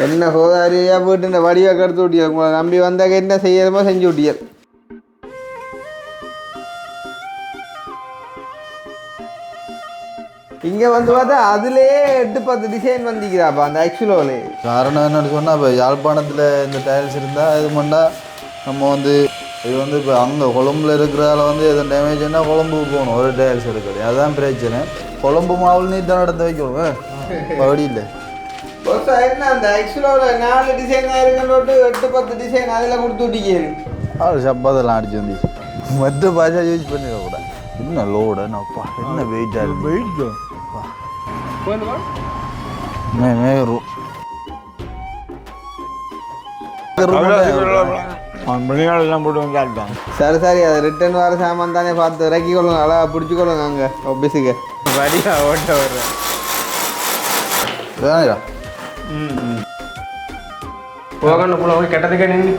என்ன கோதாரியா போயிட்டு இந்த வடிவை கடுத்து விட்டியல் உங்களை நம்பி வந்தாக்க என்ன செய்யணுமோ செஞ்சு விட்டியல். இங்கே வந்து பார்த்தா அதுலேயே 8-10 டிசைன் வந்திக்கிறாப்பா அந்த ஆக்சுவலோலே. காரணம் என்னன்னு சொன்னால் இப்போ யாழ்ப்பாணத்தில் இந்த டைல்ஸ் இருந்தால் இது பண்ணால் நம்ம வந்து இது வந்து இப்போ அங்கே கொழம்புல இருக்கிறதால வந்து எதுவும் டேமேஜ்னா கொழம்புக்கு போகணும் ஒரு டைல்ஸ் எடுக்கிறது. அதுதான் பிரச்சனை. கொழம்பு மாவுள் நீ தான் நடத்த வைக்கணும் அப்படி இல்லை. என்ன அந்த ஆக்சுவலோவில் 4 டிசைன் இருக்குன்னு 8-10 டிசைன் அதில் கொடுத்து விட்டிக்காரு. அவர் சப்பாதெல்லாம் அடிச்சு வந்துச்சு. மற்ற பாஷா யூஸ் பண்ணிடக்கூடாது. என்ன லோடு அப்பா என்ன வெயிட்டாக இருக்கு. வெயிட் சரி சரி அது ரிட்டர்ன் வர சாமான் தானே பார்த்து இறக்கி கொள்ளுங்க. அழகா பிடிச்சி கொள்ளுங்க அங்கே ஆஃபீஸுக்கு வரியா ஓட்ட வர்றேன். கெட்டதுக்கே நின்று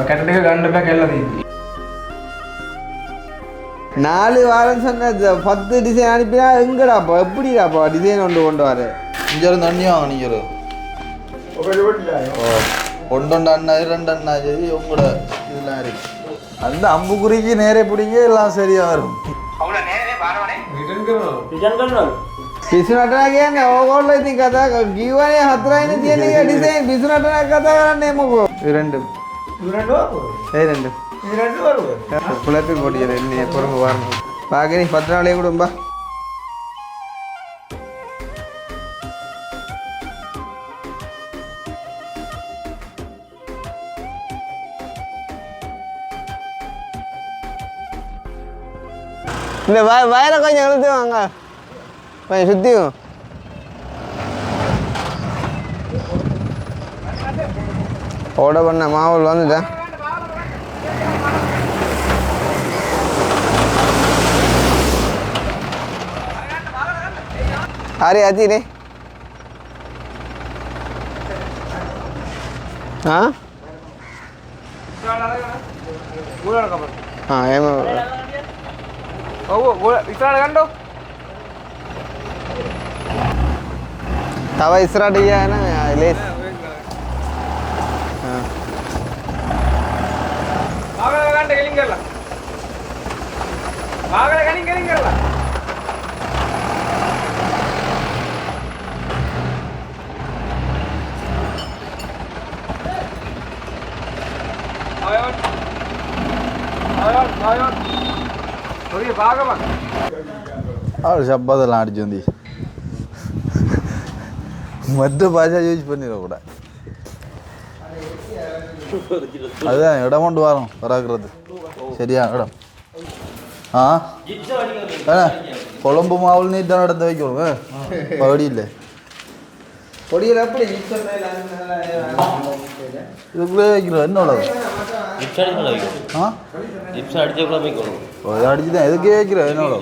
கெட்டதுக்கு கண்டுட்டா கேள்வி 4 வாரம் சொன்ன 10 டிசைன் அனுப்பினா எங்கடாப்பா எப்படிடாப்பா டிசைன் கொண்டு வர இங்கே இருந்து அண்ணியும் வாங்க நீங்கள் ஒன்று அண்ணா 2 அண்ணா சரி உங்களோட இதெல்லாம் இருக்கு. அந்த அம்புக்குறிக்கு நேரே பிடிங்க எல்லாம் சரியாக வரும். पिसुनटना क्या ना ओगोल इतनी कथा गीवाने हतराइने दिए नहीं क्या डिजाइन पिसुनटना कथा करने मुको इरंडम पुलपी कोटी है इन्हें पर हुआ बाकी नहीं पत्रा ले कुडुंबा ले वायर कोई निकलते होंगे मैं शुद्धि हूँ ऑर्डर बनना माहौल बंद था अरे आती रे हाँ हाँ ये मैं वो इतना घंटो तवा इसरा दिया है ना लेस हाँ मागले घंटे कलिंग करला मागले कलिंग करला आयो थोड़ी भाग मत और शब्दெல்லாம் அடிச்சு வந்து மற்ற பாஷா யூஸ் பண்ணிடக்கூடாது. அதுதான் இடம் கொண்டு வரோம் வராக்குறது சரியா இடம். ஆ கொழம்பு மாவுள் நீ தான் இடத்த வைக்கணும் பகுடி இல்லை இதுக்குள்ளே வைக்கிறோம் என்னோட அடிச்சு தான் எதுக்கே வைக்கிறோம் என்னோட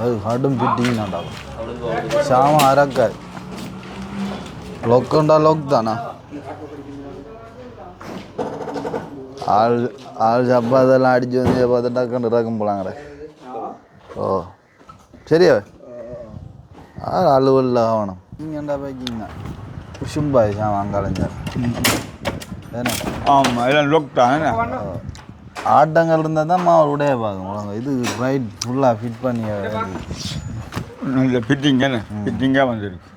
அது ஹார்டும் ஃபிட்டிங்னாண்டாகும் சாம அரக்காது லொக்குண்டா லொக் தானா ஆள் ஆள் சப்பா அதெல்லாம் அடிச்சு வந்து பார்த்து டக்குன்னு ரக்கம் போலாங்கடா. ஓ சரியா அலுவலில் ஆகணும் நீங்கள் என்ன பைக்கிங்க சும்பாய் சாம அங்காலஞ்சார் ஏன்னா ஆமாம் எல்லாம் லொக் தான் ஆட்டங்கள் இருந்தால் தான் மாவு உடைய பார்க்கும் இது ரைட் ஃபுல்லாக ஃபிட் பண்ணி நல்ல ஃபிட்டிங் தானே ஃபிட்டிங்காக வந்துருக்கு.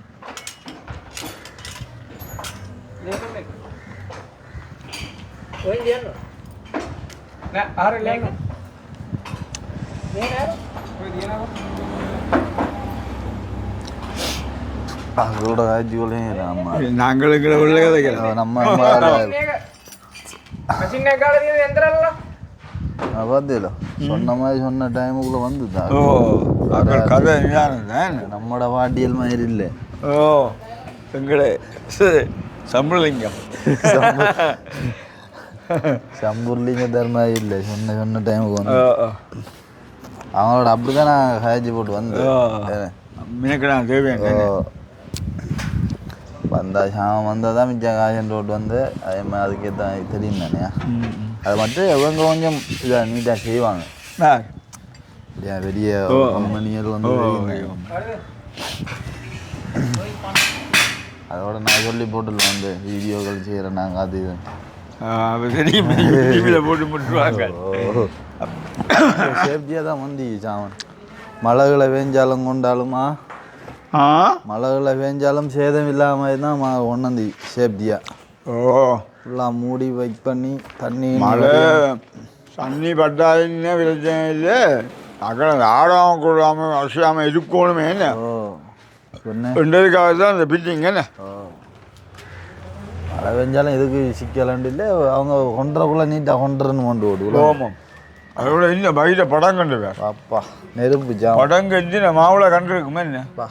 அதோட காட்சிகளையும் நம்ம நாங்களும் உள்ள கதைக்கிறோம் நம்ம பார்த்தீங்களா சொன்ன மாதிரி சொன்ன டைமுக்குள்ளே வந்துதான் கதை நம்மளோட வாட்டியல் மாதிரி இல்லை. ஓ எங்களே சம்பளலிங்கம் சம்பூர்லிங்க தர்மா இல்லை சொன்ன சொன்ன டைமுக்கு வந்து அவங்களோட அப்படி தான் நான் காய்ச்சி போட்டு வந்தேன் தேவையான வந்தால் சாமம் வந்தால் தான் மிச்சம் காய்ச்சல் ரோட்டு வந்து அதே மாதிரி அதுக்கே தான் தெரியும் தானே. அது மட்டும் இவங்க கொஞ்சம் இதாக நீட்டாக செய்வாங்க. பெரிய கம்பெனிகள் வந்து அதோட நான் சொல்லி போட்டுல வந்து வீடியோக்கள் செய்கிறேன் நாங்கள் அது போட்டு முட்டுவாங்க. சேஃப்டியாக தான் வந்து சாவன் மழைகளை வேஞ்சாலும் கொண்டாலுமா மழைகளை வேஞ்சாலும் சேதம் இல்லாமல் தான் ஒன்றாந்தி சேஃப்டியாக ஃபுல்லாக மூடி வெயிட் பண்ணி தண்ணி மழை தண்ணி பட்டாதுன்னே பிரச்சனை இல்லை. அக்கறை ஆடாமல் கூடாமல் அசையாமல் இருக்கணுமே என்ன ரெண்டதுக்காக தான் அந்த பில்டிங் என்ன. மழை பெஞ்சாலும் எதுக்கு சிக்கலாண்டு இல்லை அவங்க கொண்டுறக்குள்ளே நீட்டாக கொண்டுறன்னு கொண்டு விடுவோம். ஆமாம் அதோட இந்த பையில் படம் கண்டு வேறு அப்பா நெருப்பு ஜா படம் கண்டு நான் மாவுளை கண்டுருக்குமே என்னப்பா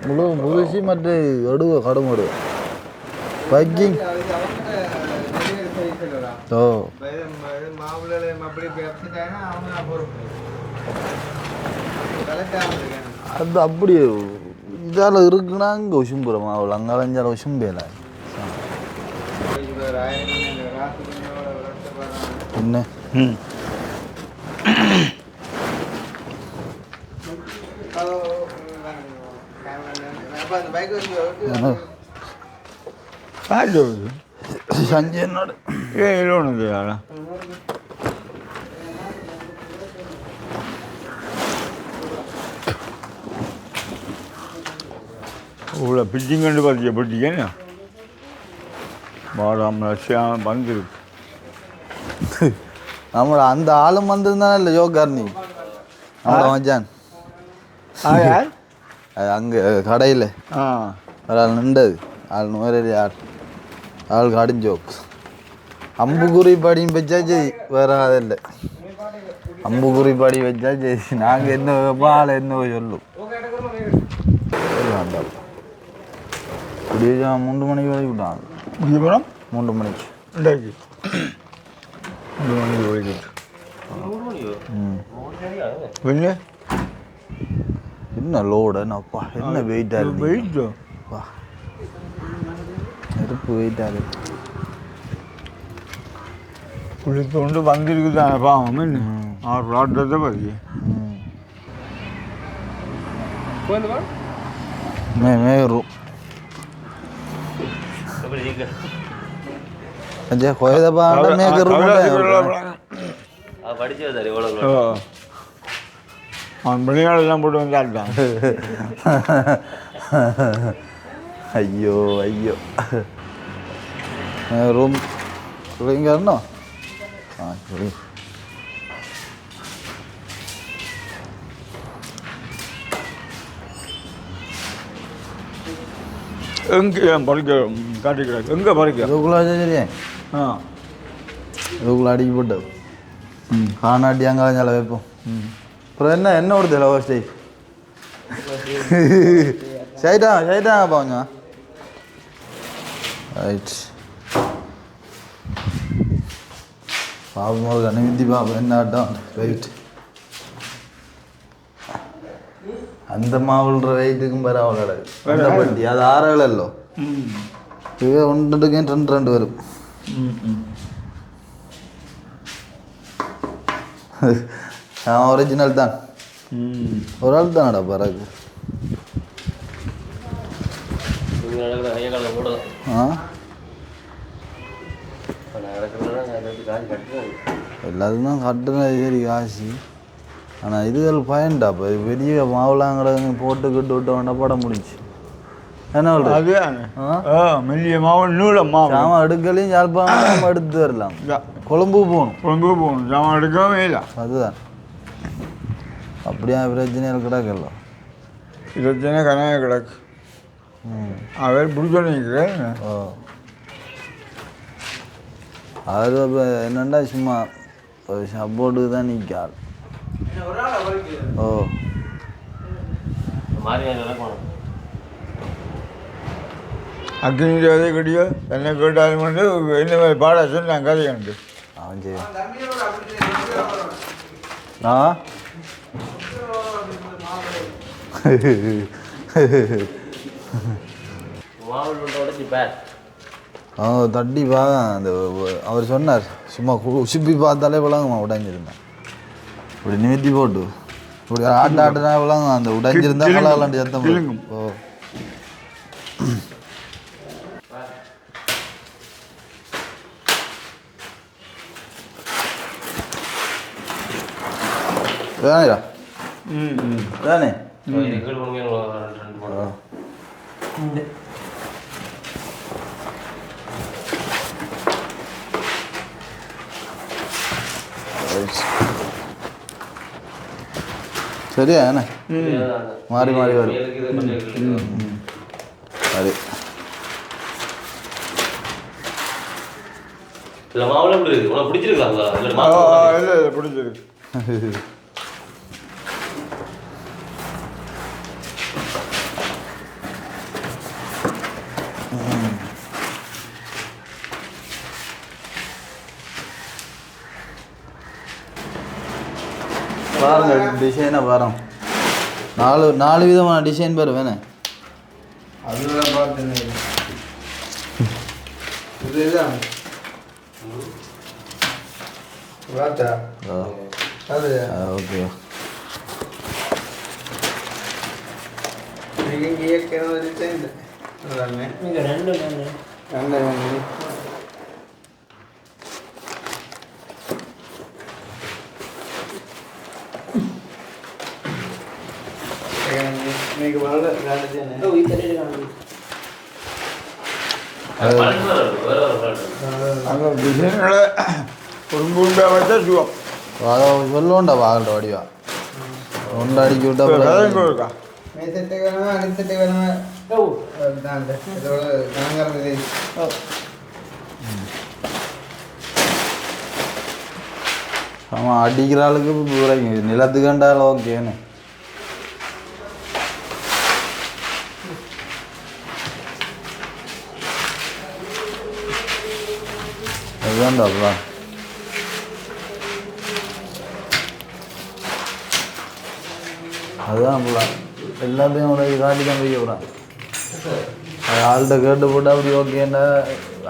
முழு முழுசி மற்றும் எடுவ கடும் எடுவ பைக்கிங் ஓ அது அப்படி இதால் இருக்குன்னா இங்கே உசும்புற மாவுள் அங்கே அலைஞ்சால் உசும்பேல என்ன ಸಂಜೆ ನೋಡಿ ಹೇಳೋಣದು ಯಾರ இவ்வளோ பிட்டிங் கண்டு பார்த்தியா பிட்டிங்கன்னு பாடாம லட்சம் வந்துருக்கு. நம்மளோட அந்த ஆளும் வந்திருந்தானே இல்லை யோகார்னி நம்மளோட மச்சான் அது அங்கே கடையில் ஒரு ஆள் நின்றது ஆள் நூறு ஆள் காடும் ஜோக்ஸ் அம்புக்குறி பாடியும் வச்சாச்சு வேறு அதில்லை அம்புக்குறி வச்சாச்சு நாங்கள் என்ன வைப்போம் ஆளை என்ன சொல்லும் இப்படியே 3 மணிக்கு வரைக்கும் விட்டாங்க 3 மணிக்கு 3 மணிக்கு போய்கிட்டு என்ன லோடு என்னப்பா என்ன வெயிட்டாக இருக்கு வெயிட்டா நெருப்பு வெயிட்டாக இருக்கு குளித்து கொண்டு வந்திருக்குதானே பாவம் ஆறு ஆட்டத்தை பற்றி மேரும் அஜய் கோயத பாண்ட மேகர் அவன் மணியாளெல்லாம் போட்டு வந்தாள்தான். ஐயோ ஐயோ ரூம் இங்கே இருந்தோம் சரி எங்கே பறிக்க காட்டிக்கிறாங்க எங்கே பறிக்க இதுக்குள்ள சரியா இதுக்குள்ள அடிக்க போட்டது காணாட்டி அங்கே அலைஞ்சால வைப்போம் அப்புறம் என்ன வருது லவ் ஸ்டே சைட்டாங்க பாவங்க ரைட் பாவம் ஒரு அனுமதி பாவம் என்ன ஆட்டம் ரைட் அந்த மாவுள்ற வெயிட்டுக்கும் பரவாயில்ல அந்த பட்டி அது 6 கிலோ இது 1 வரும் ஒரிஜினல் தான் ஒரு ஆள் தானடா பிறகு எல்லாத்துக்கும் தான் கட்டுனது சரி காசு ஆனால் இதுகள் பயன்டாப்பா பெரிய மாவுளாங்கிறத போட்டுக்கிட்டு விட்ட வேண்டாம் படம் முடிச்சு என்ன அது மெல்லிய மாவு நூலம் மாவு சாமான் எடுக்கலையும் யாழ்ப்பாணம் நம்ம எடுத்து வரலாம் கொழும்பு போகணும் சாமான் எடுக்கவே இல்லை அதுதான் அப்படியா பிரச்சனைகள் கிடக்கல பிரச்சனை கனவே கிடக்கு அவர் பிடிச்சிக்கிறேன் அது என்னண்டா சும்மா சப்போர்ட்டுக்கு தான் நிற்காது ஓ அக்னி தேவதை கடியோ என்ன கேட்டாலும் வந்து என்ன மாதிரி பாட சொன்னாங்க கதை கண்டு அவன் செய்வான் அவங்க தட்டி அந்த அவர் சொன்னார் சும்மா உசுப்பி பார்த்தாலே விளங்குமா உடைஞ்சிருந்தேன் இப்படி நிமித்தி போட்டு இப்படி ஆட்டினா விளங்கும் அந்த உடைஞ்சிருந்தா விளாண்டு சத்தம் ஓ தானேடா தானே சரியா என்ன மாறி மாறி வரும் அது இல்லை மாவுளம் எப்படி இருக்கு உனக்கு பிடிச்சிருக்காங்களா இல்லை இல்லை பிடிச்சிருக்கு பாருங்க டிசைனை பாருங்க நாலு விதமான டிசைன் பாரு வேணே அதெல்லாம் பார்த்து இதுதான் பார்த்தா அது ஓகே இயற்கையான டிசைன் அதானே ரெண்டு మీకు బాగా அந்த டிசைன்களை குறும்புண்டா வச்சா சுவம் அதை சொல்லுவோண்டா வாங்கல வடிவா ஒன்று அடிக்கி விட்டா இருக்கா மேசெட்டு வேணுமா அடிச்சட்டு வேணுமா இதோட கணங்கரம் இது ஆமாம் அடிக்கிற ஆளுக்கு குறைக்கும் நிலத்துக்கண்டாலும் ஓகேன்னு அதுதான்டாப்பா அதுதான் போல எல்லாத்தையும் உனக்கு காட்டி தான் வைக்க விடான் அது ஆள்கிட்ட கேட்டு போட்டு அப்படி ஓகேன்னா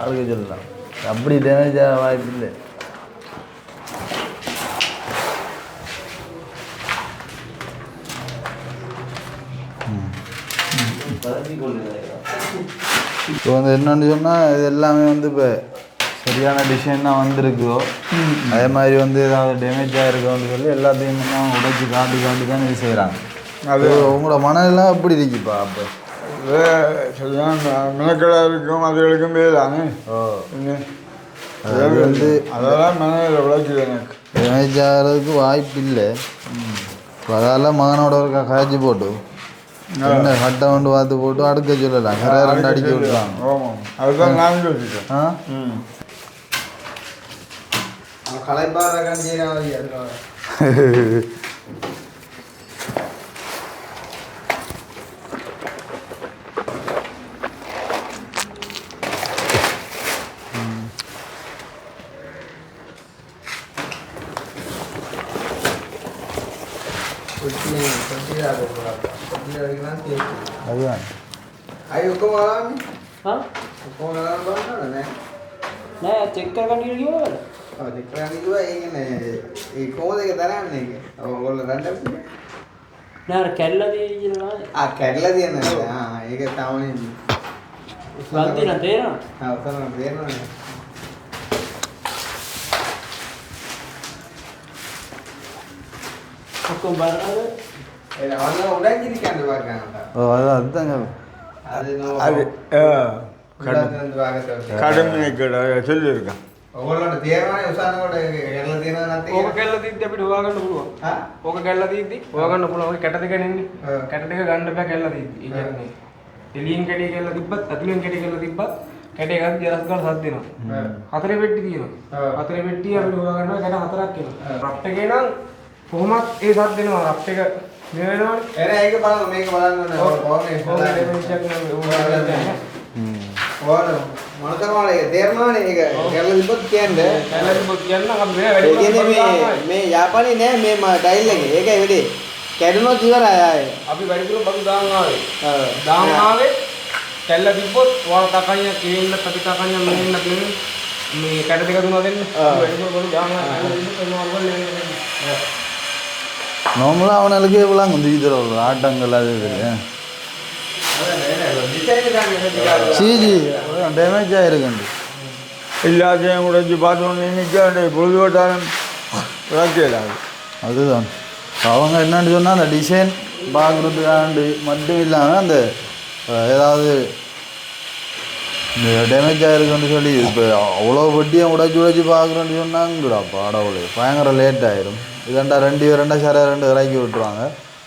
ஆளுக்கு சொல்லலாம் அப்படி டேமேஜ் ஆக வாய்ப்பு இல்லை இப்போ வந்து என்னென்னு சொன்னால் இது எல்லாமே வந்து இப்போ சரியான டிசைன் தான் வந்திருக்குதோ அதே மாதிரி வந்து ஏதாவது டேமேஜ் ஆகிருக்கோன்னு சொல்லி எல்லாத்தையும் அவங்க உடைச்சி காட்டி தான் இது செய்கிறாங்க அது உங்களோட மனதெல்லாம் எப்படி இருக்குப்பா அப்போ சரியான மினக்கடாக இருக்கும் அதுகளுக்கும் பேரானே ஓ அது வந்து அதெல்லாம் மனதில் உழைக்குது எனக்கு டேமேஜ் ஆகிறதுக்கு வாய்ப்பு இல்லை இப்போ அதால் மகனோட ஒரு காய்ச்சி போட்டு என்ன கட்டை கொண்டு பார்த்து போட்டு அடுக்க சொல்லலாம் சரியாக ரெண்டு அடிக்க விட்டுறாங்க ஆமாம் அதுதான் நான் யோசிக்கிறேன் ஆ களைப்பாக கண்டிப்பாக அதுதான் ayo kau malam ni Hah? kau malam mana ni Nah, cek kan dia gimana? oh dikira ni juga ingin kau dek taran ni oh kalau random Nah, kella dia jelah. ah kerala dia ni ah ini tahun ini Ganti nanti ya. ah usah nak dia ni Aku baru அவன் உடனே இருக்காண்டு பார்க்கறான்டா ஓ அதுதாங்க அது அது உடனே பார்க்கறது கடுமை சொல்லியிருக்கான் ඔයගොල්ලන්ට තේරෙනවනේ උසානකොට ගැල්ල තියෙනවා නැත්නම් ඕක කැල්ල තියද්දි අපිට හොයාගන්න පුළුවන්. හා ඕක කැල්ල තියද්දි හොයාගන්න පුළුවන්. ඔය කැට දෙක නෙන්නේ. කැට දෙක ගන්න බෑ කැල්ල තියද්දි. ඒ කියන්නේ එළියෙන් කැටේ කැල්ල තිබ්බත් අතුලෙන් කැටේ කැල්ල තිබ්බත් කැටේ ගන්න ජරස් ගන්න සද්ද දෙනවා. හතරේ පෙට්ටි තියෙනවා. හතරේ පෙට්ටිය අපිට හොයාගන්නවා කැට හතරක් එනවා. රප් එකේ නම් කොහොමත් ඒ සද්ද දෙනවා. රප් එක මේ වෙනවනේ. එර ඒක බලන්න මේක බලන්න ඕනේ. ඕනේ ඩෙමන්ෂන් නම් ඕන මොනතරමද ඒක තේරෙනවනේ ඒක ගැල්ල තිබ්බත් කියන්නේ කැල්ල තිබ්බත් කියන්න අපි මේ ඒ වැඩි කියන්නේ මේ යාපනයේ නෑ මේ ටයිල් එකේ ඒකයි වෙලේ කැඩුනොත් ඉවරයි ආයේ අපි වැඩිපුර බදු දාන් ආවේ. ඔව් දාන් ආවේ කැල්ල තිබ්බොත් ඔයාලා තකණියක් ඉන්න පැති තකණියක් මෙන්න තියෙන මේ කැට දෙක දුන්නා දෙන්න. වැඩිපුර ගොනු ගානවා நார்மலாக அவனுக்கு எவ்வளோ வந்து இதில் ஆட்டங்கள் அது இது சிஜி டேமேஜ் ஆகிருக்குண்டு எல்லாத்தையும் உடைச்சி பார்த்தோன்னு நிற்க வேண்டிய பொழுது வட்டாரம் விளக்கிடாது. அதுதான் அவங்க என்னன்னு சொன்னால் அந்த டிசைன் பார்க்குறதுக்காண்டு மட்டும் இல்லாமல் அந்த ஏதாவது இந்த டேமேஜ் ஆகிருக்குன்னு சொல்லி இப்போ அவ்வளோ வட்டியை உடைச்சி பார்க்குறேன்னு சொன்னாங்கடா பாடவுளே பயங்கர லேட் ஆகிடும். இதண்டா ரெண்டா சார ரெண்டு இறக்கி விட்டுருவாங்க.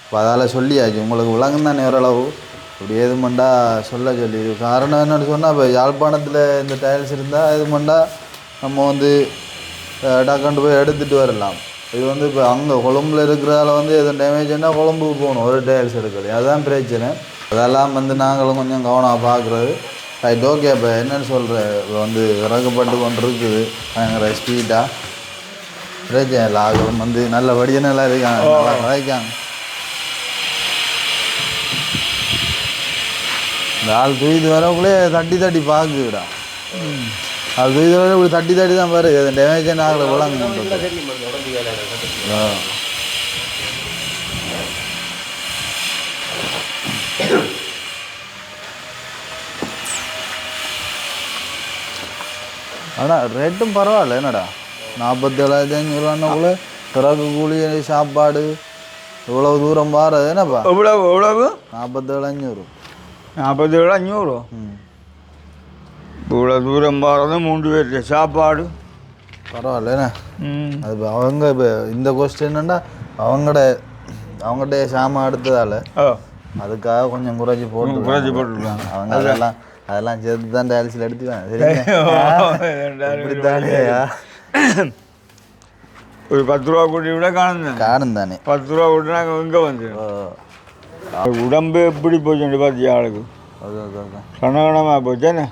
இப்போ அதால் சொல்லியாச்சு உங்களுக்கு விளங்கும் தானே ஓரளவு இப்படி எதுமண்டா சொல்ல சொல்லி. காரணம் என்னென்னு சொன்னால் இப்போ யாழ்ப்பாணத்தில் இந்த டைல்ஸ் இருந்தால் எதுமண்டா நம்ம வந்து டக்காண்டு போய் எடுத்துகிட்டு வரலாம். இது வந்து இப்போ அங்கே கொழும்பில் இருக்கிறதால வந்து எதுவும் டேமேஜ்னா கொழும்புக்கு போகணும் ஒரு டைல்ஸ் எடுக்கிறது. அதுதான் பிரச்சனை. அதெல்லாம் வந்து நாங்களும் கொஞ்சம் கவனமாக பார்க்குறது. Right okay. இப்போ என்னென்னு சொல்கிறேன் இப்போ வந்து இறக்கப்பட்டு கொண்டு இருக்குது பயங்கர ஸ்பீடாக பிரச்சனை இல்லை. ஆகும் வந்து நல்லபடியாக நல்லா இருக்காங்க நல்லா கதைக்காங்க. இந்த ஆள் தூக்கிட்டு வரக்குள்ளே தட்டி பார்க்குடா. அது தூக்கிட்டு வர இப்படி தட்டி தான் பாரு அது டேமேஜ் ஆகலை விளங்க. ஆனால் ரேட்டும் பரவாயில்ல என்னடா 47,500 பிறகு கூலி சாப்பாடு இவ்வளவு தூரம் பாரு என்னப்பா எவ்வளவு 47,500 47,500 இவ்வளோ தூரம் போகிறது 3 பேருக்கு சாப்பாடு பரவாயில்ல என்ன. அது இப்போ அவங்க இப்போ இந்த கொஸ்டின் என்னன்னா அவங்கள்ட்ட சாமான் எடுத்ததால் அதுக்காக கொஞ்சம் குறைச்சி போட்டுருக்காங்க. அவங்க அதெல்லாம் சேர்த்து தான் டைல்ஸில் எடுத்துக்காங்க. சரிங்களா ஒரு 10 ரூபா கூட்டி விட காணும் தானே 10 ரூபா கூட்டி நாங்கள் இங்கே வந்து உடம்பு எப்படி போச்சு பார்த்தியா ஆளுக்கு கனகனமாக போச்சேண்ணே.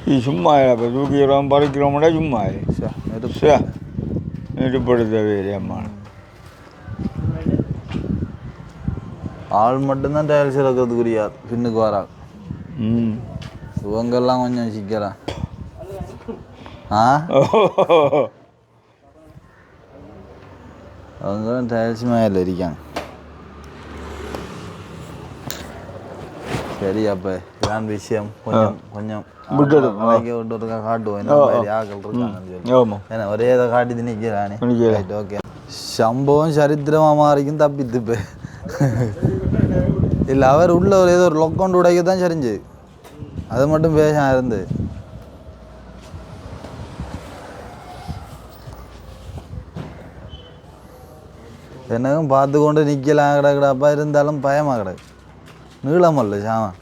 இது சும்மா இப்போ தூக்கிறோம் பறிக்கிறோம்னா சும்மா நெருப்படுத்த வேறு அம்மா ஆள் மட்டும்தான் டைல்ஸ் இறக்கிறதுக்குரியா பின்னுக்கு வரா. இவங்கெல்லாம் கொஞ்சம் சிக்கலாம். அவங்க டைல்ஸ் மேலே இருக்காங்க. சரி அப்போ இதான் விஷயம். கொஞ்சம் விட்டு காட்டுவோம் என்ன மாதிரி ஆக்கள் இருக்காங்க. ஏன்னா ஒரே இதை காட்டி நிற்கிறானே. ஓகே சம்பவம் சரித்திரமாக மாறிக்கும் தப்பித்துப்பு இல்லை அவர் உள்ள ஒரு ஏதோ ஒரு லொக்கவுண்ட் உடைக்க தான் சரிஞ்சு அது மட்டும் பேச இருந்து என்னக்கும் பார்த்து கொண்டு நிற்கலாம் கிடக்குடாப்பா. இருந்தாலும் பயமாக கிடக்கு நீளமல்ல சாமான்.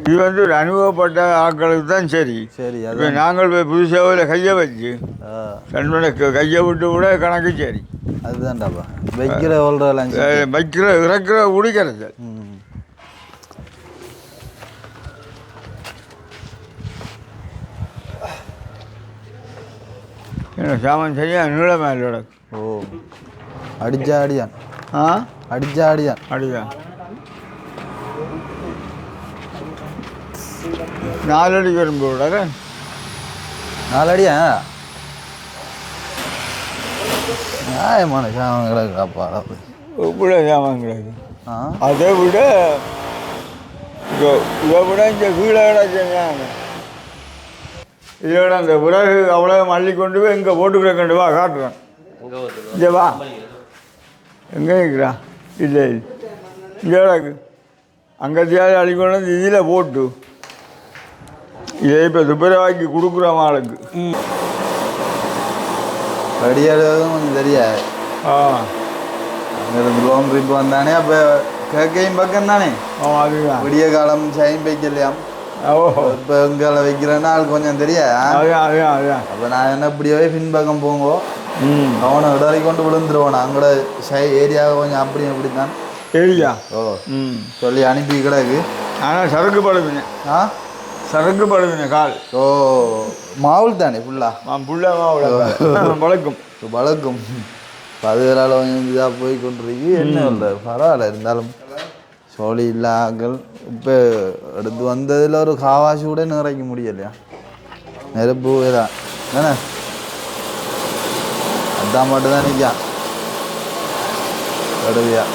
இது வந்து ஒரு அனுபவப்பட்ட ஆட்களுக்கு தான் சரி. சரி இப்போ நாங்கள் போய் புதுசாக கையை வச்சு கையை விட்டு கூட கணக்கு சரி. அதுதான்டாப்பா வைக்கிற ஓல்றெல்லாம் வைக்கிற இறக்குற குடிக்கிறது. என்ன சாமான் சரியா நீளமாக இல்லை. ஓ அடிச்சா அடியான் அடிதான் 4 அடி வரும்போது 4 அடியா நியாயமான சாமான் கிடக்குறாப்பா. இவ்வளோ சாமான் கிடக்கு. அதை விட இதை விட இந்த கீழே கிடச்சாங்க இதோட அந்த விறகு அவ்வளோ மல்லி கொண்டு போய் இங்கே போட்டுக்கிறேன். வா காட்டுறேன். இங்கே வா எங்கே இருக்கிறா இல்லை இங்கே கிடக்கு. அங்கே தேவை அழிக்கொண்டு வந்து இதில் போட்டு இதை இப்போ துப்புரவாக்கி கொடுக்குறோம் ஆளுக்கு. படியாடுவதும் கொஞ்சம் தெரியாது. அங்கேருந்து லோன் ட்ரிப் வந்தானே அப்போ கேக்கையும் பக்கம் தானே. அதுதான் விடிய காலம் சைன் வைக்கலையாம். இப்போ இங்கே வைக்கிறேன்னா ஆள் கொஞ்சம் தெரியாது. அதுதான் அப்போ நான் என்ன இப்படியே பின்பக்கம் போங்கோ அவனை இடறி கொண்டு விழுந்துருவானே அங்கட ஏரியாவை கொஞ்சம் அப்படி அப்படித்தான் ஏரியா. சொல்லி அனுப்பி கிடக்கு. ஆனால் சரக்கு படுதுங்க. சரக்கு படுதுங்க கால். மாவுள் தானே ஃபுல்லாக ஃபுல்லாக மாவுள் பழக்கும் பழக்கும். அதுகளால் கொஞ்சம் இதாக போய் கொண்டிருக்கு என்ன இல்லை பரவாயில்ல இருந்தாலும் சோழி இல்லாக்கள் இப்போ எடுத்து வந்ததில் ஒரு காவாசி கூட நிறைக்க முடியலையா நெருப்பு தான் தானே அதான் மட்டும்தான் நிற்கான் அடுவியா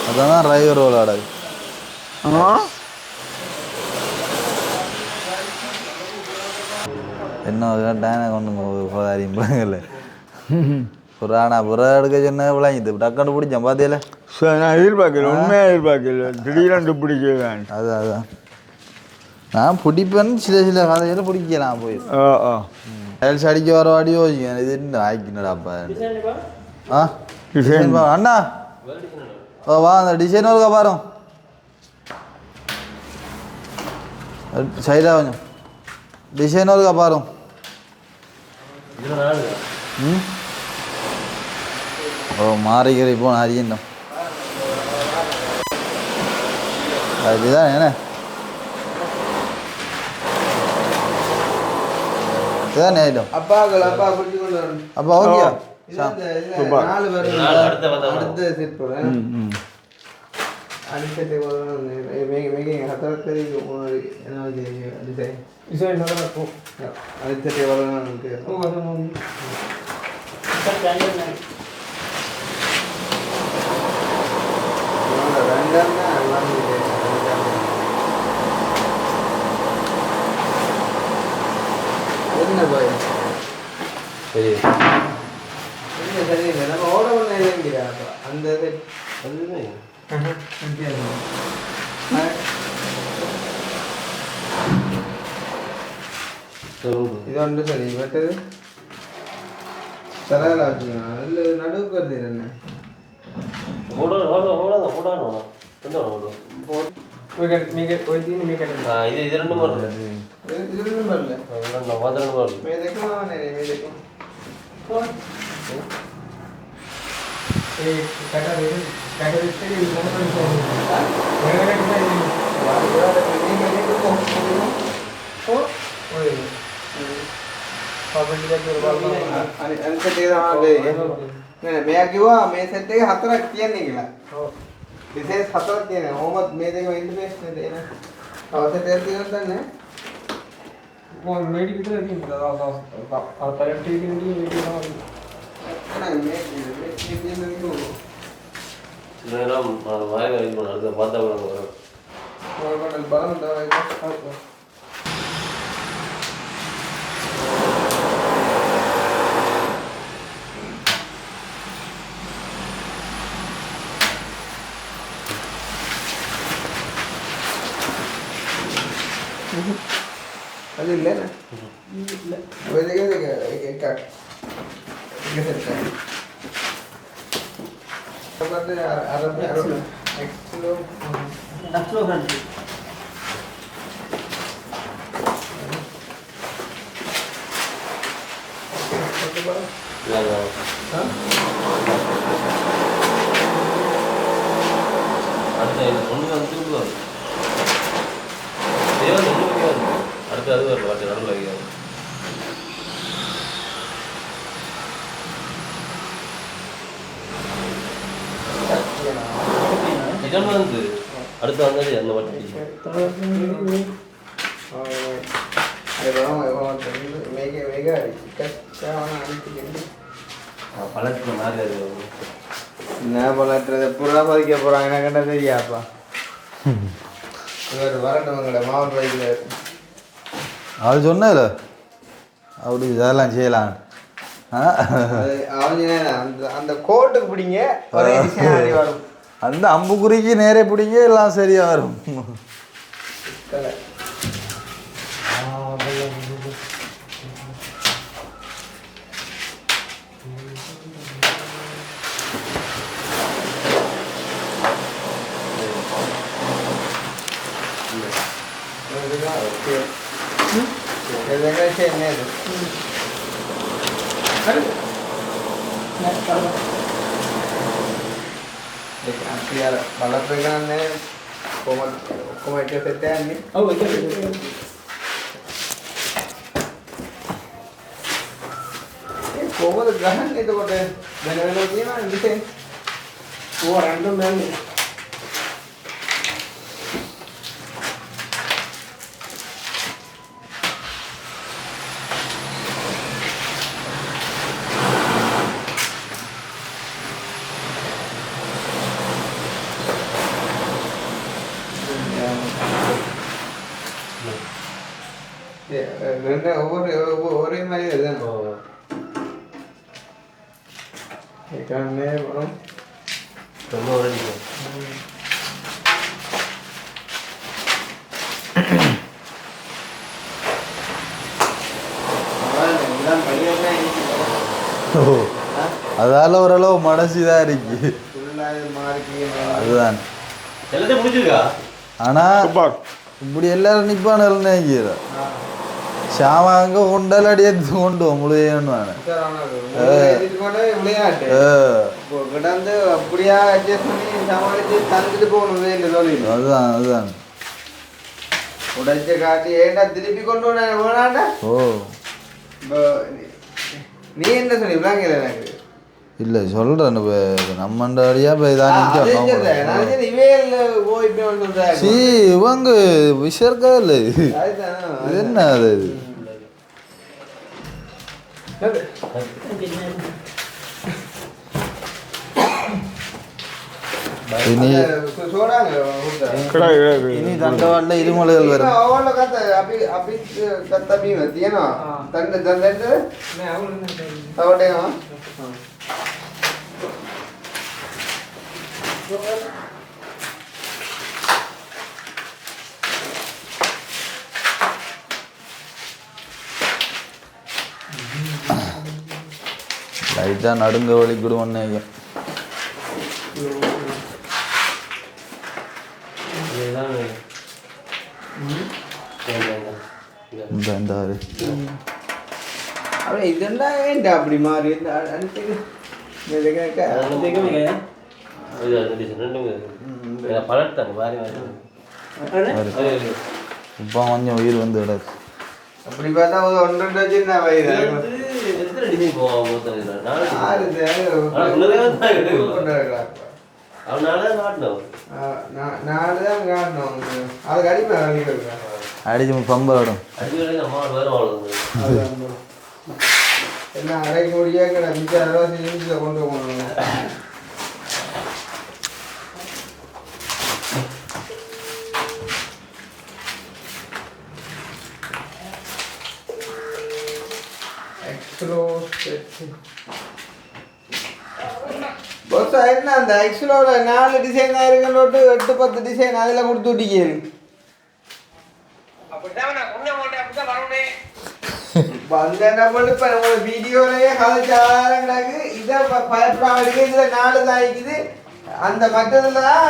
அதான் டிரைவர் விளாடாது என்ன டேனை கொண்டு போதாரியும் பிள்ளைங்கள புறானா புறா எடுக்க சொன்ன விளையுது டக்குன்னு பிடிச்சேன் பார்த்தியில நான் எதிர்பார்க்கல உண்மையாக எதிர்பார்க்கல திடீரென்று பிடிக்க அதான் நான் பிடிப்பேன்னு சில கதையில் பிடிக்கலாம் போய் டைல்ஸ் அடிக்க வர வாடி யோசிக்கேன் இது என்ன ஆக்கினடாப்பா ஆ டிசைன் அண்ணா ஓ வா அந்த டிசைன் ஒருக்கா பாரு சைடாக கொஞ்சம் டிசைன் ஒருக்கா பாரு ம் ஓ மாறிக்கிற இப்போ நான் அறியணும் அதுதான் என்ன இதுதான் ஐட்டம் அப்பா பிடிச்சி கொண்டு வரணும் அப்பா ஓகே நாலு பேர் அடுத்த செட் போகிறேன் அடிச்சட்டை மேக்கிங் ஹத்தரக்கறி என்ன டிசைன் டிசைன் நல்லா இருக்கும் அடிச்சட்டை வரணும் என்ன பாய் சரி என்ன சரியில்லை நம்ம ஓட ஒன்று இல்லைங்கிறா அந்த இது இது ஒன்று சரி மற்றது தரால வச்சுக்கலாம் அதில் நடுவுக்கு வருது என்ன இது ரெண்டு மாடல் இது ரெண்டும் வரல மேதக்கும் மேதக்கும் मैं किंवा मैं सेट එක හතරක් කියන්නේ කියලා. විශේෂ හතරක් තියෙනවා. ඕමත් මේ දෙකම ඉන්ටර්ෆේස් නේ දෙන. අවශ්‍ය දෙයක් තියෙනවද නැහැ? මේඩි විතර තියෙනවා. අර පැලට් එකකින් මේඩි තමයි. නෑ මේ කියන්නේ නෝ. நேரம் வாய் வரைக்கும் அடுத்த பார்த்தா வரும் ඕකට බලන්න තමයි. அது இல்லைண்ணே இல்லை அடுத்த ஒன்று வந்து திரும்புவார் அடுத்து அது வரல வாட்டி நடுவில் வைக்காது இடம் வந்து அடுத்து வந்தது அந்த வாட்டி பழத்துல மாதிரி அது என்ன பழட்டுறது புறா பதிக்க போகிறாங்க என்ன கண்டா தெரியாப்பா இவர் வரட்டவங்கள மாவட்ட பைக்கில் அது சொன்னல அப்படி இதெல்லாம் செய்யலாம் அந்த கோட்டுக்கு பிடிங்க ஒரே டிசைன் வரும் அந்த அம்புக்குறிக்கு நேரே பிடிங்க எல்லாம் சரியா வரும் බලපෑගන්නේ ඔක්කොම එක සෙට් එකන්නේ ඔව් ඒක කො ஒவ்வொரு கிரகம் இது போட்டு டிசைன் ரெண்டும் மேலே ரெண்டு ஒரே மாதிரி இதுதான் கண்ணே வரும் ரொம்ப வரைக்கும் அதால ஓரளவு மனசுதான் இருக்கு. அதுதான் எல்லாத்தையும் முடிச்சிருக்கா. ஆனா இப்படி எல்லாரும் நிப்பான ஷாமாங்க கொண்டாடி எடுத்து கொண்டு முழுவேன்னு விளையாட்டு கிடந்து அப்படியா அட்ஜஸ்ட் பண்ணி சமாளிச்சு தந்துட்டு போகணும் வேலை தொழில். அதுதான் அதுதான் உடைச்ச காட்டி ஏண்டா திருப்பி கொண்டு வேணாண்டா. ஓ நீ என்ன சொல்லி விளாங்கல எனக்கு இல்லை சொல்கிறேன் இப்போ நம்மண்டாடியா இப்போ இதான் சி இவங்க விஷர்க்கா இல்லை இது என்ன அது இனி தண்டவாள இருமலைகள் வரும். லைட்டாக நடுங்க வலிக்கிடுவோன்னு இதெல்லாம் ஏன்டா அப்படி மாறி இப்போ கொஞ்சம் உயிர் வந்து விடாது. அப்படி பார்த்தா ஒன்று சின்ன வயிறு அடிச்சு பம்பரம் என்ன அரைக்க முடியாது மிச்சம் கொண்டு போகணும். என்ன அந்த எக்ஸ்லோட 4 டிசைன் இருக்குன்னு 8-10 டிசைன் அதில் கொடுத்து விட்டிக்காரு. வந்து என்ன பண்ணு இப்போ நம்ம வீடியோலயே கதைச்சாங்க இதை பயப்படாம இருக்கு. இதில் 4 தான் ஆயிக்குது. அந்த மற்றதுல தான்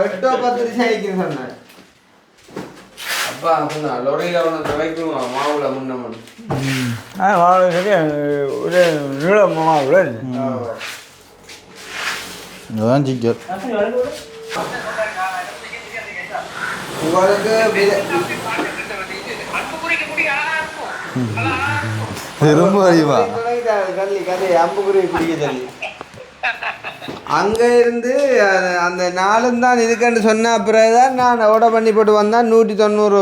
8-10 டிசைன் ஆயிக்குன்னு சொன்னேன். அப்பா சொன்னா லொரியில் ஒன்று வைக்கணும் மாவுல முன்ன ஒரே நீளம் மாவுல இதுதான் சிக்கல். உங்களுக்கு ரொம்ப அறிவா அம்புக்குருவி பிடிக்க சொல்லி அங்கே இருந்து அந்த 4 தான் இதுக்குன்னு சொன்ன பிறகுதான் நான் ஆர்டர் பண்ணி போட்டு வந்தேன். 190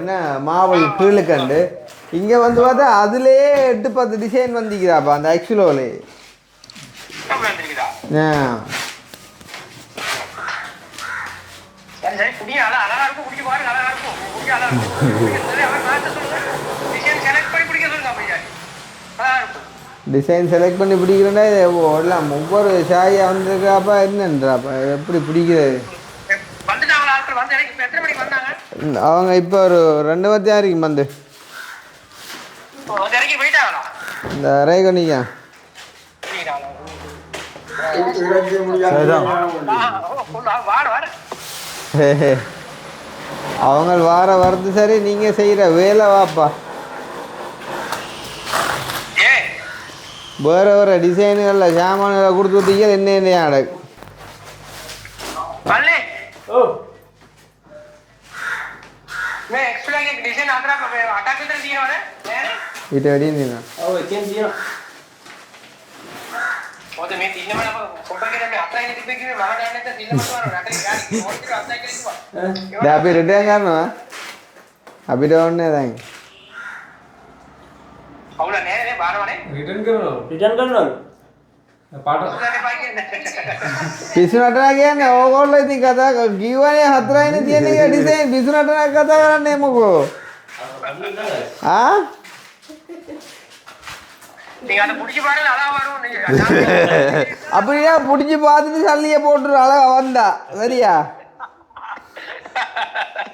என்ன மாவல் கீழுக்கண்டு இங்கே வந்து பார்த்தா அதுலேயே 8-10 டிசைன் வந்துக்கிறாப்பா அந்த ஆக்சுவலோலே. டிசைன் செலக்ட் பண்ணி பிடிக்கிறேன்னா எல்லாம் ஒவ்வொரு சாயாக வந்துருக்காப்பா என்னன்றாப்பா எப்படி பிடிக்கிறது. அவங்க இப்போ ஒரு 2 மணி வரைக்கும் வந்து இந்த ரேகனிக்கா அவங்க வரது சரி. நீங்கள் செய்கிற வேலை வாப்பா வேறு வேறு டிசைனுகளில் சாமான்களை கொடுத்து விட்டீங்க. என்ன அடக்கு मैं एक्चुअली डिजाइन आंध्रा अटैक करते हैं வீட்டை வெடி இருந்தீங்க ඔව් එකෙන් තියෙනවා. මොකද මේ තින්නම කොම්පැනි එකේ අතයි තිබ්බේ කිව්වේ මම ගන්න නැත්නම් තින්නම කරනවා රටේ ගානේ මොකද අතයි කියලා කිව්වා. දැන් අපි රිටර්න් කරනවා අපිට ඕනේ දැන් අවුල නෑ නේ බාරවනේ. රිටර්න් කරනවලු. පිස්සු නටනා කියන්නේ ඕගොල්ලෝ ඉතින් කතා කිව්වනේ හතරයිනේ තියෙන එක ඩිසයින් පිස්සු නටනා කතා කරන්නේ මොකෝ ආ நீங்க புடிச்சு பாருங்க அழகா வரும் அப்படியே பிடிச்சி பார்த்துட்டு சல்லியை போட்டுரு அழகா வந்தா சரியா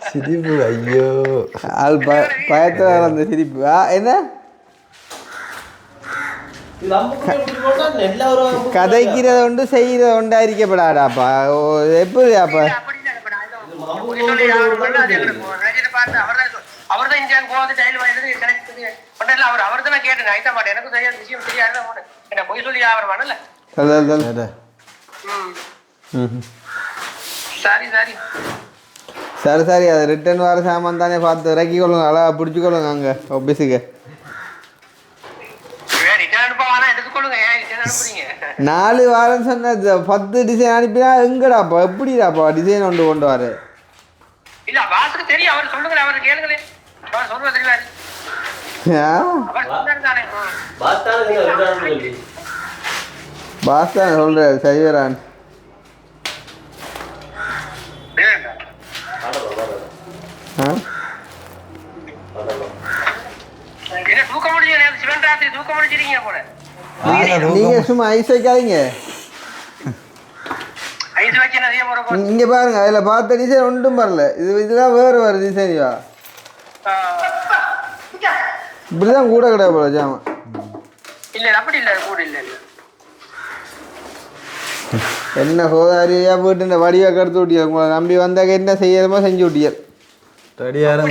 சிரிப்பு ஐயோ ஆள் பயத்துல அந்த சிரிப்பு என்ன இது அம்புக்குள்ள இப்படி போட்டா எல்லாரும் கதைக்கிறத உண்டு செய்யறத உண்டாയിരിக்கப்படாடாப்பா எப்படி அப்ப அவர்தான் இந்தியாவுக்கு போகாத டைல் வாங்கிட்டு கனெக்ட் பண்ணல அவர் தான் கேட்டேன் ஐட்டா மாட்டேன் எனக்கு சரியான விஷயம் தெரியாது என்ன போய் சொல்லி அவர் பண்ணல சரி சரி சரி சரி அது ரிட்டர்ன் வர சாமான் தானே பார்த்து இறக்கிக்கொள்ளுங்க அழகா பிடிச்சிக்கொள்ளுங்க அங்கே ஆஃபீஸுக்கு 4 வாரம் சொன்ன 10 டிசைன் அனுப்பினா எங்கடாப்பா எப்படிடாப்பா டிசைன் கொண்டு வர இல்ல பாஸ்க்கு தெரியும் அவர் சொல்லுங்க அவர் கேளுங்களே அவர் சொல்றது தெரியாது பாஸ் தான் சொல்றாரு செய்யறான் நீங்க சும்மா ஐஸ் வைக்காதீங்க இங்க பாருங்க அதுல பார்த்த டிசைன் ஒன்றும் வரல இதுதான் வேற டிசைன்வா இப்படிதான் கூட கிடையாது போல ஜாமா இல்ல அப்படி இல்ல கூட இல்ல என்ன சோதாரியா போயிட்டு இந்த வடிவா கடுத்து விட்டியா உங்களை நம்பி வந்தாக்க என்ன செய்யணுமோ செஞ்சு விட்டியா ரெடியாரம்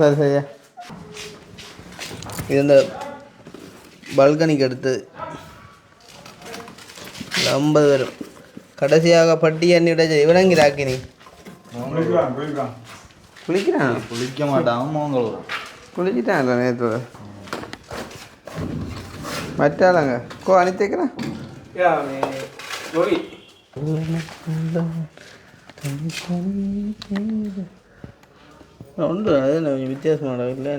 சரி சரியா இது இந்த பல்கனிக்கு அடுத்தது 50 வரும் கடைசியாக பட்டி எண்ணி விட இவனங்கிறாக்கி நீ குளிக்கிறான் குளிக்க மாட்டான் குளிக்கிட்டான் நேற்று மറ്റാളங்க கோ அனுப்பிக்கிறேன் உண்டு அது கொஞ்சம் வித்தியாசமான இல்லை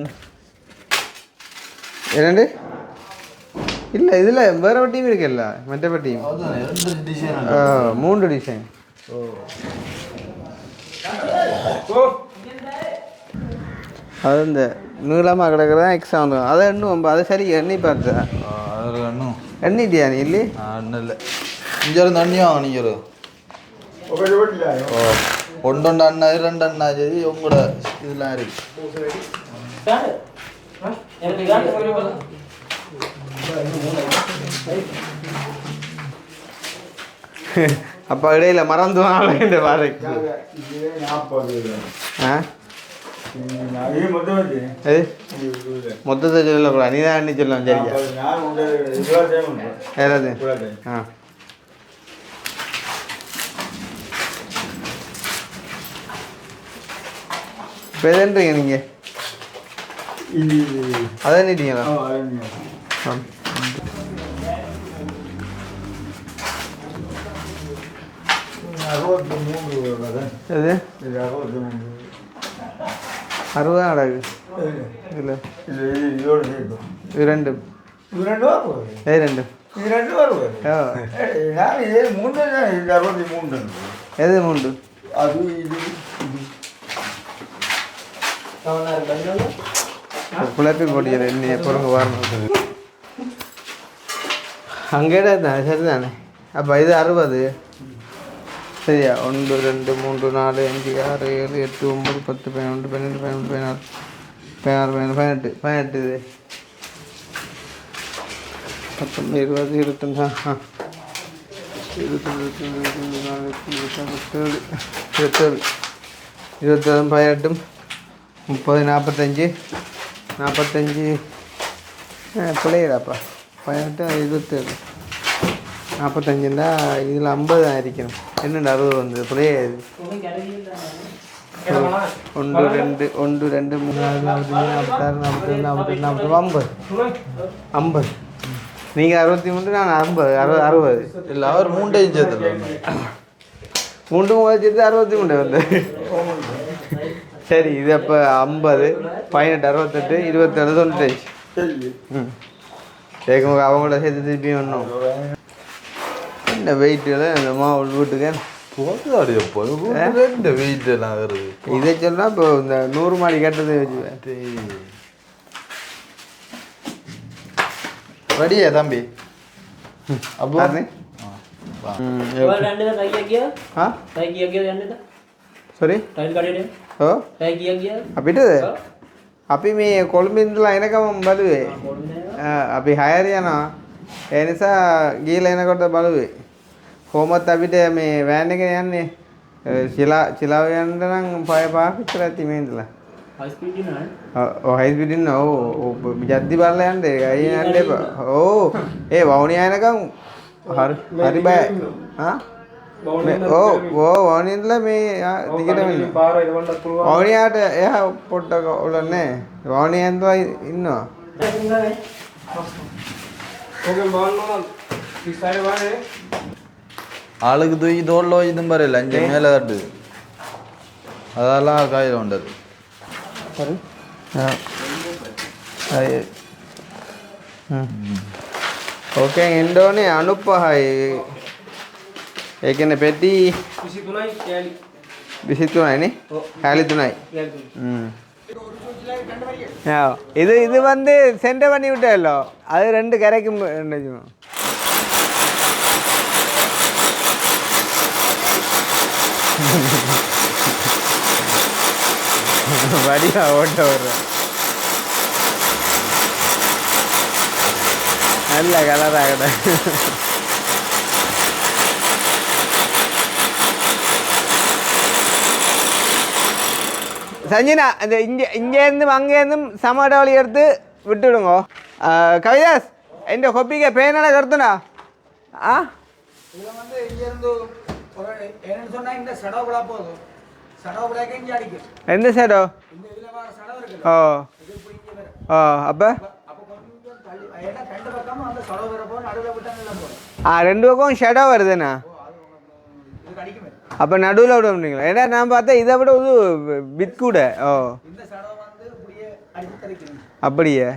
என்னண்டு இல்லை இதில் வேற பட்டியும் இருக்குல்ல மற்ற பட்டியும் 3 டிசைன் அது இந்த நீளமாக கிடக்கிறதா எக்ஸ்ட்ரா வந்துடும் அதை எண்ணும் அதை சரி எண்ணி பார்த்தா எண்ணிட்டியா நீ இல்லை இல்லை இங்கே தண்ணியும் வாங்கிக்கிறோம் ஒன்று அண்ணா 2 அண்ணா சரி உங்களோட இதெல்லாம் இருக்கு அப்போ இடையில மறந்துவாங்க இந்த வாழை மொத்தத்தை சொல்லக்கூடாது நீ தான் எண்ணி சொல்லலாம் சரியா ஏதாவது ஆ இப்போ எதுன்றீங்க நீங்கள் அதை எண்ணிட்டீங்களா எது 60 அடகு இல்லை இது 2 எது 3 குழப்பி போட்டியது என்ன பொருங்க வரணும் அங்கே தான் சரிதானே அப்போ இது 60 சரியா 1 2 3 4 5 6 7 8 9 10 11 12 13 14 15 18 இது 19 20 25 27 30 45 பிள்ளைடாப்பா 18 27 45ண்டா இதில் 50 ஆയിരിக்கணும். என்னென்ன 60 வந்து பிள்ளையே 1 2 1 2 3 4 5 6 47 48 50. நீங்கள் 63, நான் 50 60. இல்லை அவர் 3 சேர்த்துல 3 சேர்த்து 63 வந்து. சரி, இது அப்போ 50 18 68 27 95. கேட்கும் அவங்களோட சேர்த்து திருப்பி ஒன்றும் என்ன வெயிட்டில் இந்த மாவு வீட்டுக்கு போகுது எப்போ ரெண்டு வெயிட் எல்லாம் வருது. இதை சொன்னால் இப்போ இந்த 100 மாடி கட்டத்தை வச்சுவேன். ரெடியா தம்பி? அப்போ ஆ sorry? Oh? අපිටද? අපි මේ කොළඹ ඉඳලා එනකම බලුවේ. අපි 6 යනවා. ඒ නිසා ගිහලා එනකොට බලුවේ. කොහොමත් අපිට මේ වෑන් එකේ යන්නේ චිලාව යන්න නම් පය පහක් විතර ඇති මේ ඉඳලා. හයි ස්පීඩ් ඉන්නවනේ. ඔව් හයි ස්පීඩ් ඉන්න. ඔව් ජද්දි බලලා යන්න ඒක. අයිය යන්න එපා. ඔව් ඒ වවුනිය යනකම් හරි බය. හා? වවුනිය ඉඳලා මේ දිගටම ඉන්න. වවුනියට එහා පොඩ්ඩක් ඔලන්නේ. වවුනිය ඉඳලා ඉන්නවා. ஓகே பால்னா டிசைட் வாங்க ஆளுக்கு தூக்கி தோளில் வச்சுதும் பாரு 5 மேலே கட்டுது. அதெல்லாம் காயில் உண்டது. ඕකෙන් එන්න ඕනේ 95යි. ඒ කියන්නේ පෙට්ටි 23යි කැලි 23යි නේ? කැලි 3යි. இது வந்து சென்டர் பண்ணி விட்டேല്ലോ. அது 2 கரைக்கும் வடிவா ஓட்ட வர்றேன். நல்ல கலராகட சஞ்சினா அந்த இங்கேருந்து அங்கேருந்தும் சமட வழி எடுத்து விட்டுடுங்க. கவிதாஸ் எந்த கொப்பிக்க பேனடா கருத்துனா ஆ இதில் வந்து இங்கேருந்து ஒரு என்னன்னு சொன்னால் இந்த சடவுகளா போதும். சடவுகளாக்க இங்கே அடிக்கும். எந்த சடோ? இந்த இதில் வர சடவு இருக்கு. ஓ இது இப்படி இங்கே வரும். ஓ அப்போ அப்போ கொஞ்சம் தள்ளி ஏன்னா 2 பக்கமும் அந்த சடவு வரப்போ நடுவில் விட்டாங்க எல்லாம் போதும். 2 பக்கம் ஷேடோ வருதுண்ணா. இதுக்கு அடிக்குமே. அப்போ நடுவில் விட முடியுங்களா? ஏன்னா நான் பார்த்தா இதை விட ஒரு பிட் கூட. ஓ இந்த சடவை வந்து இப்படியே அடித்து தரைக்கணும். அப்படியே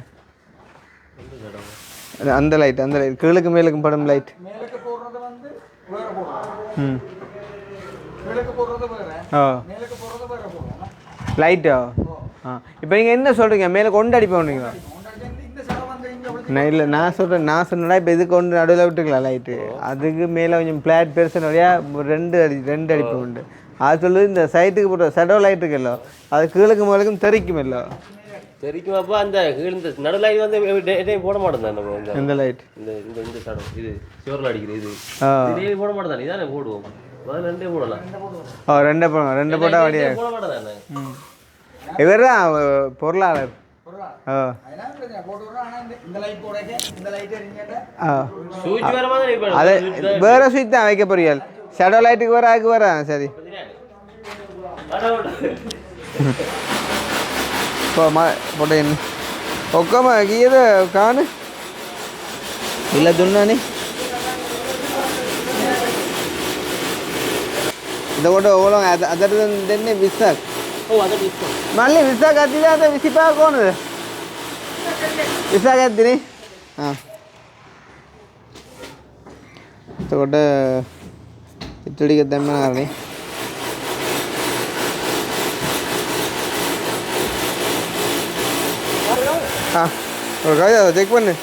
அந்த லைட் கீழுக்கு மேலுக்கும் படம் லைட் மேலுக்கு போடுறது வந்து வேற போடுறோம். கீழுக்கு போடுறது வேற. ஓ மேலுக்கு போடுறது வேற போடுறோம். லைட்டோ? ஆ இப்போ நீங்கள் என்ன சொல்கிறீங்க? மேலே கொண்டு அடிப்போம்னீங்களா? இந்த சடவை வந்து இங்கே நான் இல்லை நான் சொன்னேன்னா இப்போ இது கொண்டு நடுவில் விட்டுக்கலாம் லைட்டு. அதுக்கு மேலே கொஞ்சம் பிளாட் பெருசு நிறையா 2 அடிப்பு உண்டு. அது சொல்லுது இந்த சைட்டுக்கு போடுற சடோ லைட் இருக்குல்ல, அது கீழுக்கு மேலுக்கும் தெரிக்கும் இல்லை தெரிக்கும். அப்போ அந்த இந்த நடு லைட் வந்து எதையும் போட மாட்டேன் நம்ம இந்த லைட் இந்த இந்த இந்த சடம் இது சிவரில் அடிக்கிறது இது ஆ இதே போட மாட்டேன். இதானே போடுவோம். முதல்ல 2 போடலாம். ஓ 2 போடுங்க. 2 போட்டால் வழியா போட மாட்டேன். இவர் தான் பொருளாளர். ஓ அதனால பிரச்சனை போட்டு விடுறோம். ஆனால் இந்த லைட் போடக்க இந்த லைட் எரிஞ்சாட்டா ஆ சுவிட்ச் வேற மாதிரி இப்போ அது வேறு சுவிட்ச் தான் வைக்க போறீங்க. ஷேடோ லைட்டுக்கு வர அதுக்கு வர சரி పోటీ ఒక్క గీయද కాను ఇలా దున్నాని එතකොට ඕගොල්ලෝ අදට දෙන්නේ 20ක්. ඔව් අද 20ක්. මල්ලි 20ක් අද්දිලා අද 25ක් ඕනද? 20ක් අද්දිනේ. ආ. එතකොට ඉතුරු ටික දැම්මම හරිනේ. ஒரு காய் அதை செக் பண்ணு.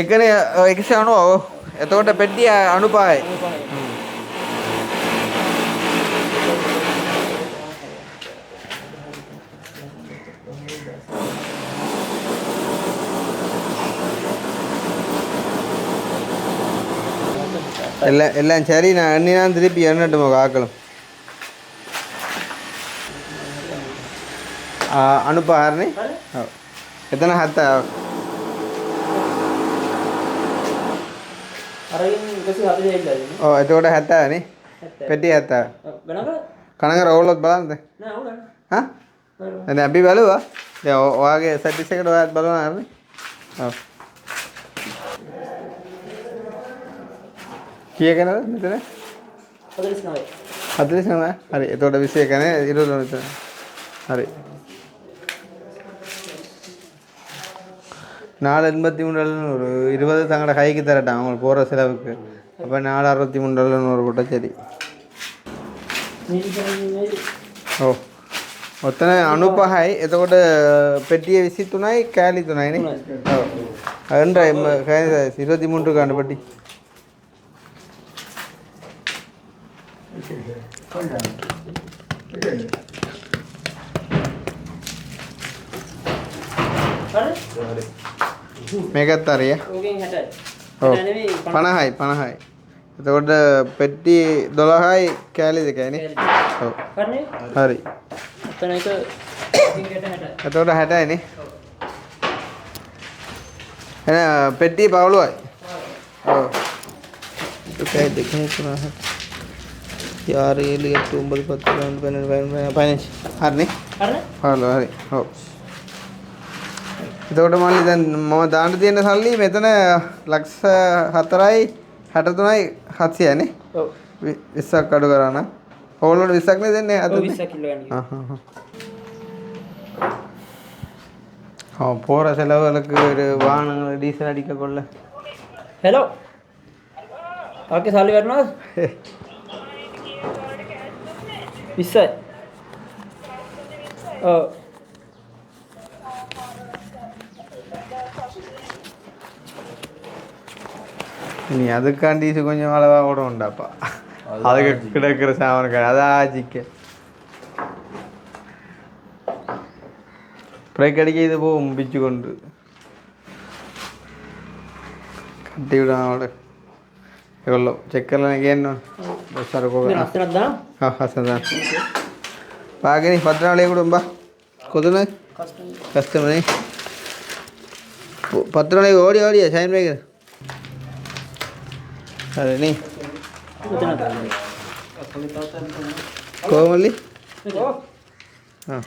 එකනේ 190. එතකොට පෙට්ටිය 95යි. எல்லாம் சரி. நான் எண்ணினா திருப்பி எண்ணட்டுமா ஆக்கலாம். අනුපාරනේ ඔව් එතන 7 අරගෙන 140 ඉල්ලලා ඔව් එතකොට 70 නේ පෙට්ටිය 70 ගණන් කනගර ඕලොත් බලන්නද නෑ උඩ හා දැන් අපි බලුවා දැන් ඔයාගේ සර්විස් එකට ඔයාත් බලනවා හරිනේ ඔව් කීයකනද මෙතන 49 49 හරි එතකොට 21 නේ 22 මෙතන හරි 483 20 தங்கட கைக்கு தரட்டான் அவங்களுக்கு போகிற செலவுக்கு அப்போ 463 போட்டால் சரி ஓ ඔතන 95යි එතකොට පෙට්ටිය 23යි කෑලි 3යි නේ ඔව් අරන්රයි 23 ගන්න පෙට්ටි මේකත් හරිය ඕකෙන් 60යි ඔව් 50යි එතකොට පෙට්ටි 12යි කෑලි 2යි නේ ඔව් හරිනේ හරි එතන එක ඕකෙන් 60යි එතකොට 60යි නේ එන පෙට්ටි 15යි ඔව් ඒකයි දෙකේ තුනක් යාර 7 8 9 10 12 15 හරිනේ හරිනේ 15 හරි ඔව් එතකොට මල්ලි දැන් මම දාන්න තියෙන සල්ලි මෙතන ලක්ෂ 4යි 63යි 700යි නේ ඔව් 20ක් අඩු කරා නම් ඕනෝට 20ක් නේ දෙන්නේ අද 20 කිලෝ ගන්න போகிற செலவுகளுக்கு ஒரு வாகனங்கள் டீசல் அடிக்க கொள்ள හෙලෝ ආකේ සල්ලි වටනවද 20යි ඔව් நீ அதுக்காண்டி இது கொஞ்சம் அளவாக கூட உண்டாப்பா அதுக்கு கிடக்கிற சாமானுக்கு அதான் ஆச்சிக்க பிரேக் அடிக்க இது போகும் பிச்சு கொண்டு கட்டி விடும் அவட எவ்வளோ செக்கரில் எனக்கு என்ன சார் போக ලස්සනක් දාන්න ஆ ஹசன் பாக்கி 10 நாளே கொடும்பா கொதுன கஸ்டமர் 10 நாளைக்கு ஓடி ஓடியா சைன் பேக்கர் अरे नहीं कोमली हाँ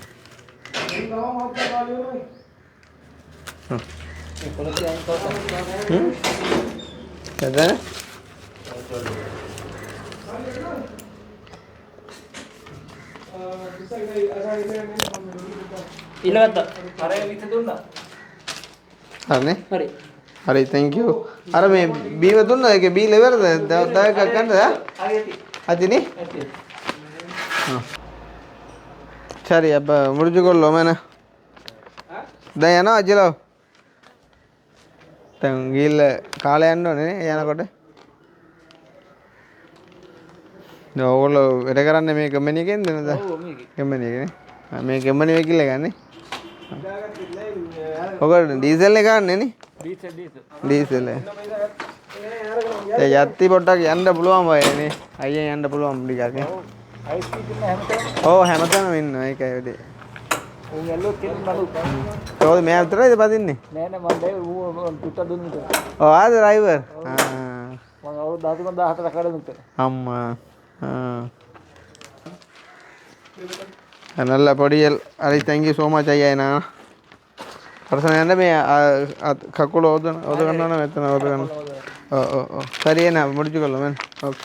कहता है ඉලවත්ත අර විත දුන්නා अरे හරි अरे थैंक यू अरे मैं बी में तुम ना कि बी लेवर दादा का कंड है आती नहीं हाँ சரி அப்போ முடிச்சுக்கொள்ளும் என்ன தயானா அஜிலோ தங்கியில் කාලයන්නනේ යනකොට ඕගොල්ලෝ වැඩ කරන්නේ මේ කම්පැනි එකෙන්ද නේද? කම්පැනි එකනේ. මේ කම්පැනි එක කිල්ල ගන්නේ. ඔක ඩීසල් එක ගන්නනේ නේ? ඩීසල්. ඒ යත්ති පොට්ටක් යන්න පුළුවන් වයනේ. අයියෙන් යන්න පුළුවන් ටිකක් නේ. ඔව් හැමතැනම ඉන්නවා ඒකයි වැඩේ. උන් ඇල්ලුවොත් කෙනෙක් බලු. ඔව් මේ අතරේද පදින්නේ? නෑ නෑ මම දැන් ඌ පුට්ට දුන්නු. ඔව් ආද ඩ්‍රයිවර්. ආ. මම අවුරුදු 13 14 කඩ දුන්නා. அம்மா நல்ல பொடியல் அதை தேங்க்யூ ஸோ மச் ஐயா நான் பர்சன் என்ன கக்குள்ள ஒதுக்கணும் எத்தனை ஒதுக்கணும் ஓ ஓ ஓ சரியே நான் முடிச்சுக்கொள்ளும் மேன் ஓகே